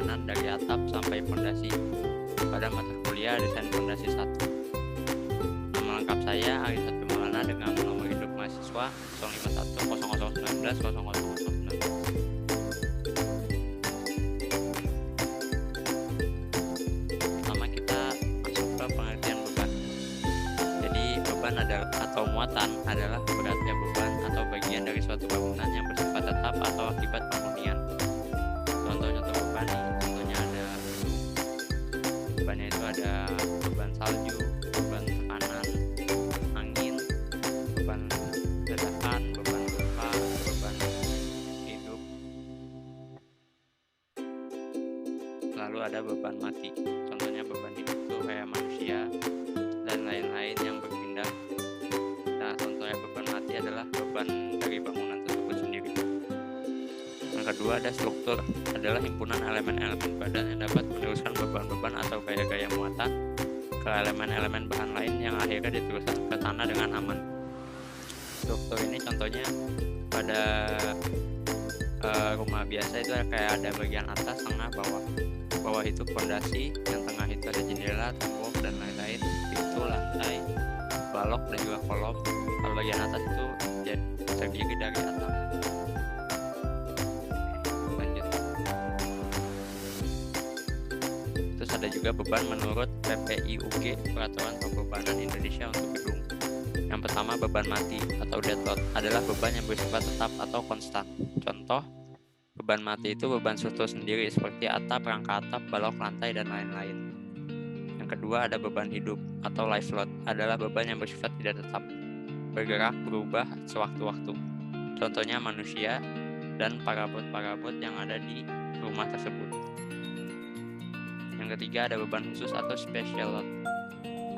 pembangunan dari atap sampai fondasi pada mata kuliah desain fondasi 1. Nama lengkap saya Arisat Maulana dengan nomor induk mahasiswa 0510019000019. Pertama kita masuk ke pengertian beban. Jadi beban adalah atau muatan adalah beratnya beban atau bagian dari suatu bangunan yang bersifat tetap atau akibat penghunian. Contoh-contoh beban nih, contohnya ada bebannya itu ada beban salju, beban tekanan angin, beban ledakan, beban gempa, beban hidup. Lalu ada beban mati. Contohnya beban hidup itu kayak manusia dan lain-lain yang berpindah. Nah, contohnya beban mati adalah beban dari bangunan tersebut sendiri. Yang kedua ada struktur, adalah himpunan elemen-elemen badan yang dapat meneruskan beban-beban atau gaya-gaya muatan ke elemen-elemen bahan lain yang akhirnya diteruskan ke tanah dengan aman. Struktur ini contohnya pada rumah biasa itu kayak ada bagian atas, tengah, bawah. Bawah itu fondasi, yang tengah itu ada jendela, tembok dan lain-lain, pintu, lantai, balok dan juga kolom. Kalau bagian atas itu terdiri dari atap. Lanjut. Terus ada juga beban menurut PPIUG, Peraturan Pembebanan Indonesia untuk gedung. Yang pertama beban mati atau dead load adalah beban yang bersifat tetap atau konstan. Contoh, beban mati itu beban struktur sendiri seperti atap, rangka atap, balok, lantai, dan lain-lain. Yang kedua ada beban hidup atau life load adalah beban yang bersifat tidak tetap, bergerak, berubah sewaktu-waktu. Contohnya manusia dan parabot-parabot yang ada di rumah tersebut. Yang ketiga ada beban khusus atau special load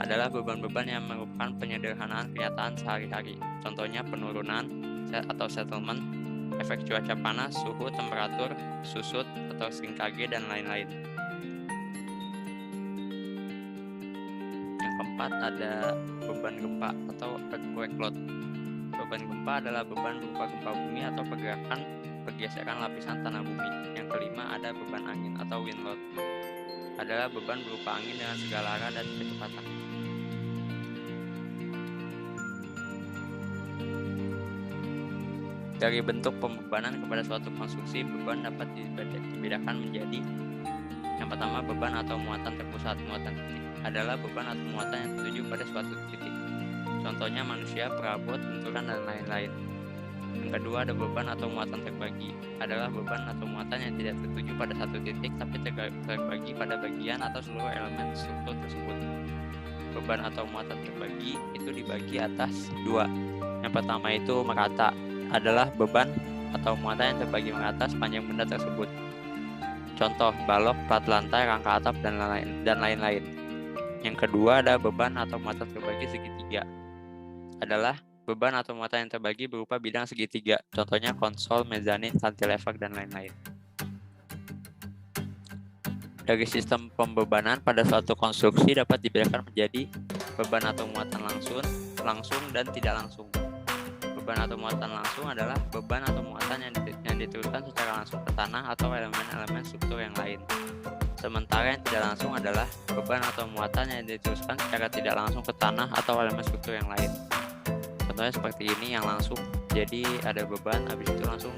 adalah beban-beban yang merupakan penyederhanaan kenyataan sehari-hari. Contohnya penurunan atau settlement, efek cuaca panas, suhu, temperatur, susut, atau SKG, dan lain-lain. Yang keempat ada beban gempa atau earthquake load. Beban gempa adalah beban berupa gempa bumi atau pergeseran lapisan tanah bumi. Yang kelima ada beban angin atau wind load. Adalah beban berupa angin dengan segala arah dan kecepatan. Dari bentuk pembebanan kepada suatu konstruksi, beban dapat dibedakan menjadi: yang pertama beban atau muatan terpusat. Muatan titik adalah beban atau muatan yang tertuju pada suatu titik. Contohnya manusia, perabot, benturan, dan lain-lain. Yang kedua ada beban atau muatan terbagi. Adalah beban atau muatan yang tidak tertuju pada satu titik tapi terbagi pada bagian atau seluruh elemen struktur tersebut. Beban atau muatan terbagi itu dibagi atas dua. Yang pertama itu merata, adalah beban atau muatan yang terbagi merata sepanjang benda tersebut. Contoh balok, plat lantai, rangka atap, dan lain-lain. Yang kedua ada beban atau muatan terbagi segitiga. Adalah beban atau muatan yang terbagi berupa bidang segitiga. Contohnya konsol, mezanin, cantilever, dan lain-lain. Dari sistem pembebanan pada suatu konstruksi dapat dibedakan menjadi beban atau muatan langsung dan tidak langsung. Beban atau muatan langsung adalah beban atau muatan yang diteruskan secara langsung ke tanah atau elemen-elemen struktur yang lain. Sementara yang tidak langsung adalah beban atau muatan yang diteruskan secara tidak langsung ke tanah atau elemen struktur yang lain. Contohnya seperti ini yang langsung, jadi ada beban, habis itu langsung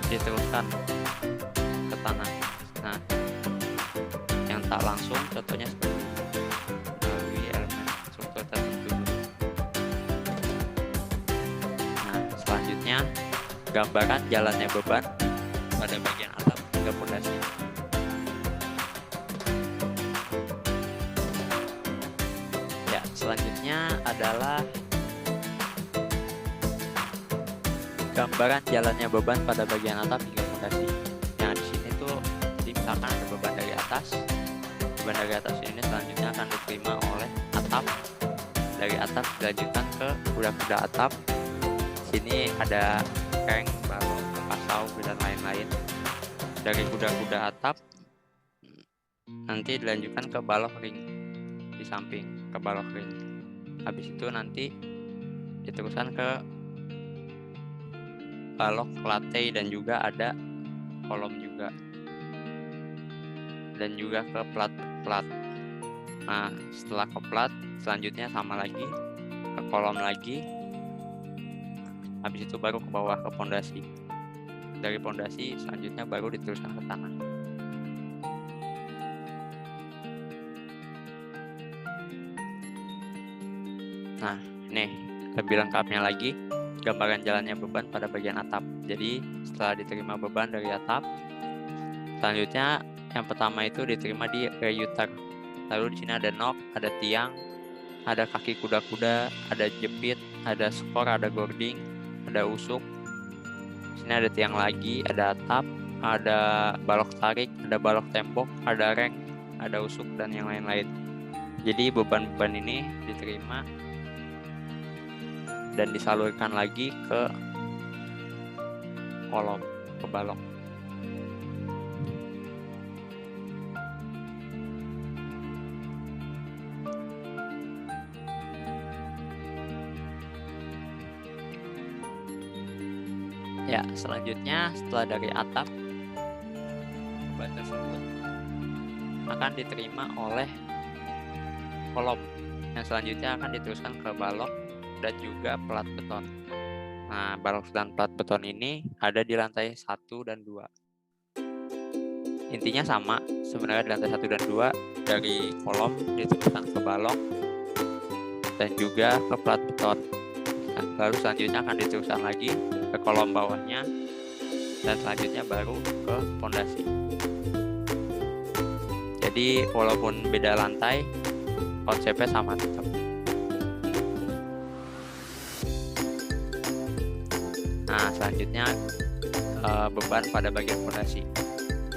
diteruskan ke tanah. Nah, yang tak langsung contohnya seperti melalui elemen struktur tertentu. Nah, selanjutnya gambaran jalannya beban pada bagian atap hingga fondasi. Ya, selanjutnya adalah gambaran jalannya beban pada bagian atap hingga fondasi. Yang di sini tuh misalkan ada beban dari atas. Beban dari atas ini selanjutnya akan diterima oleh atap. Dari atap dilanjutkan ke kuda-kuda atap. Sini ada keng, balok, pasau, dan lain-lain. Dari kuda-kuda atap nanti dilanjutkan ke balok ring di samping, ke balok ring. Habis itu nanti diteruskan ke balok, latte, dan juga ada kolom juga. dan juga ke plat. Nah, setelah ke plat, selanjutnya sama lagi ke kolom lagi. Habis itu baru ke bawah ke pondasi. Dari pondasi selanjutnya baru diteruskan ke tanah. Nah, nih lebih lengkapnya lagi gambaran jalannya beban pada bagian atap. Jadi setelah diterima beban dari atap, selanjutnya yang pertama itu diterima di reuter. Lalu di sini ada nok, ada tiang, ada kaki kuda-kuda, ada jepit, ada skor, ada gording, ada usuk. Di sini ada tiang lagi, ada atap, ada balok tarik, ada balok tembok, ada reng, ada usuk dan yang lain-lain. Jadi beban-beban ini diterima dan disalurkan lagi ke kolom, ke balok. Ya, selanjutnya setelah dari atap, beban tersebut akan diterima oleh kolom. Yang selanjutnya akan diteruskan ke balok dan juga plat beton. Nah, balok dan plat beton ini ada di lantai 1 dan 2. Intinya sama, sebenarnya di lantai 1 dan 2 dari kolom diteruskan ke balok dan juga ke plat beton. Nah, lalu selanjutnya akan diteruskan lagi ke kolom bawahnya dan selanjutnya baru ke pondasi. Jadi walaupun beda lantai, konsepnya sama tetap. Nah, selanjutnya beban pada bagian pondasi.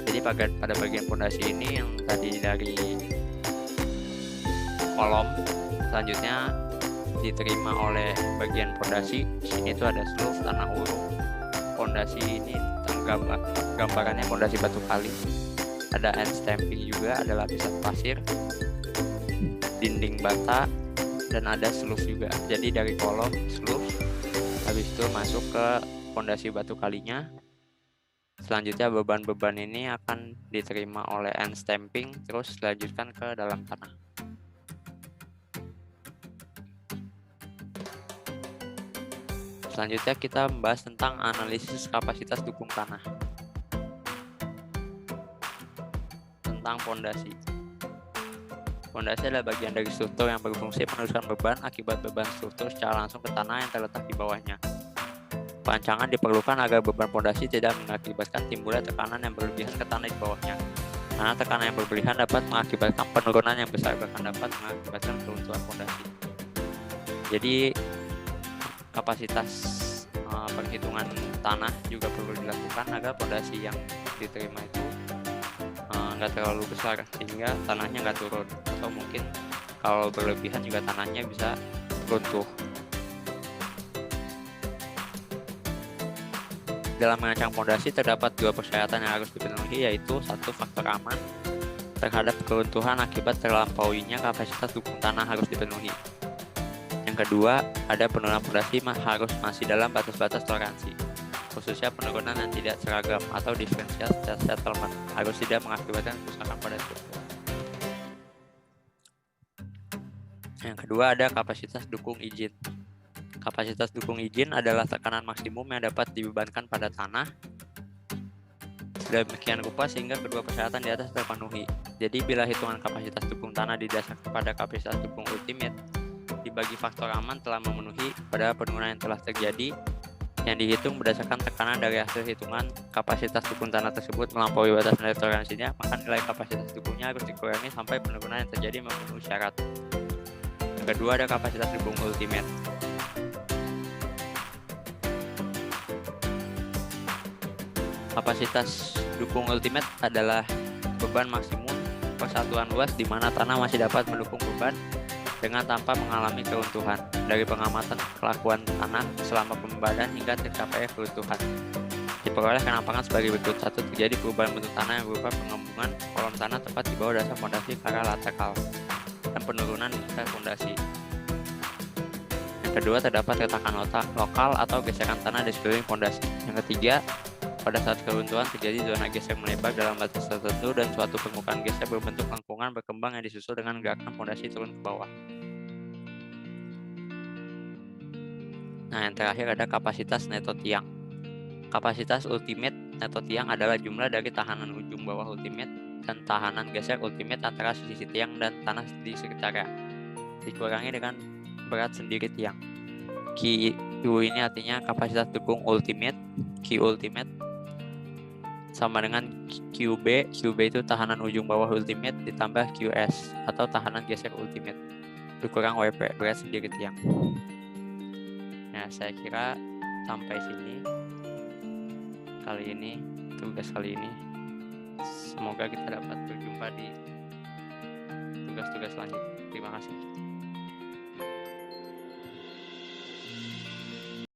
Jadi pada bagian pondasi ini yang tadi dari kolom, selanjutnya diterima oleh bagian pondasi. Sini tuh ada seluf, tanah uruk. Pondasi ini gambarannya pondasi batu kali. Ada end stamping juga, ada lapisan pasir, dinding bata, dan ada seluf juga. Jadi dari kolom seluf, habis itu masuk ke pondasi batu kalinya. Selanjutnya beban-beban ini akan diterima oleh end stamping, terus dilanjutkan ke dalam tanah. Selanjutnya kita membahas tentang analisis kapasitas dukung tanah. Tentang pondasi. Pondasi adalah bagian dari struktur yang berfungsi meneruskan beban akibat beban struktur secara langsung ke tanah yang terletak di bawahnya. Perancangan diperlukan agar beban pondasi tidak mengakibatkan timbulnya tekanan yang berlebihan ke tanah di bawahnya. Karena tekanan yang berlebihan dapat mengakibatkan penurunan yang besar, bahkan dapat mengakibatkan keruntuhan pondasi. Jadi kapasitas perhitungan tanah juga perlu dilakukan agar pondasi yang diterima itu nggak terlalu besar sehingga tanahnya nggak turun, atau mungkin kalau berlebihan juga tanahnya bisa runtuh. Dalam merancang pondasi terdapat 2 persyaratan yang harus dipenuhi, yaitu 1. Faktor aman terhadap keruntuhan akibat terlampauinya kapasitas dukung tanah harus dipenuhi. Yang kedua, ada penurunan pondasi harus masih dalam batas-batas toleransi, khususnya penurunan yang tidak seragam atau differential settlement harus tidak mengakibatkan kerusakan pada struktur. Yang kedua, ada kapasitas dukung izin. Kapasitas dukung izin adalah tekanan maksimum yang dapat dibebankan pada tanah demikian rupa sehingga kedua persyaratan di atas terpenuhi. Jadi bila hitungan kapasitas dukung tanah didasarkan pada kapasitas dukung ultimate dibagi faktor aman telah memenuhi pada penurunan yang telah terjadi, yang dihitung berdasarkan tekanan dari hasil hitungan kapasitas dukung tanah tersebut melampaui batas nilai toleransinya, maka nilai kapasitas dukungnya harus dikurangi sampai penurunan yang terjadi memenuhi syarat. Yang kedua, ada kapasitas dukung ultimate. Kapasitas dukung ultimate adalah beban maksimum persatuan luas di mana tanah masih dapat mendukung beban dengan tanpa mengalami keruntuhan. Dari pengamatan kelakuan tanah selama pembebanan hingga tercapai keruntuhan, diperoleh kenampangan sebagai berikut. 1. Terjadi perubahan bentuk tanah yang berupa pengembungan kolom tanah tepat di bawah dasar fondasi ke arah lateral dan penurunan dasar fondasi. Yang kedua, terdapat retakan lokal atau gesekan tanah di sekeliling fondasi. Yang ketiga, Pada saat keruntuhan terjadi zona geser melebar dalam batas tertentu dan suatu permukaan geser berbentuk lengkungan berkembang yang disusul dengan gerakan fondasi turun ke bawah. Nah, yang terakhir ada kapasitas neto tiang. Kapasitas ultimate neto tiang adalah jumlah dari tahanan ujung bawah ultimate dan tahanan geser ultimate antara sisi tiang dan tanah di sekitarnya, dikurangi dengan berat sendiri tiang. Q ini artinya kapasitas dukung ultimate, Q ultimate sama dengan QB. QB itu tahanan ujung bawah ultimate ditambah QS atau tahanan geser ultimate dikurang WP, berat sendiri tiang. Nah, saya kira sampai sini tugas kali ini. Semoga kita dapat berjumpa di tugas-tugas selanjutnya. Terima kasih.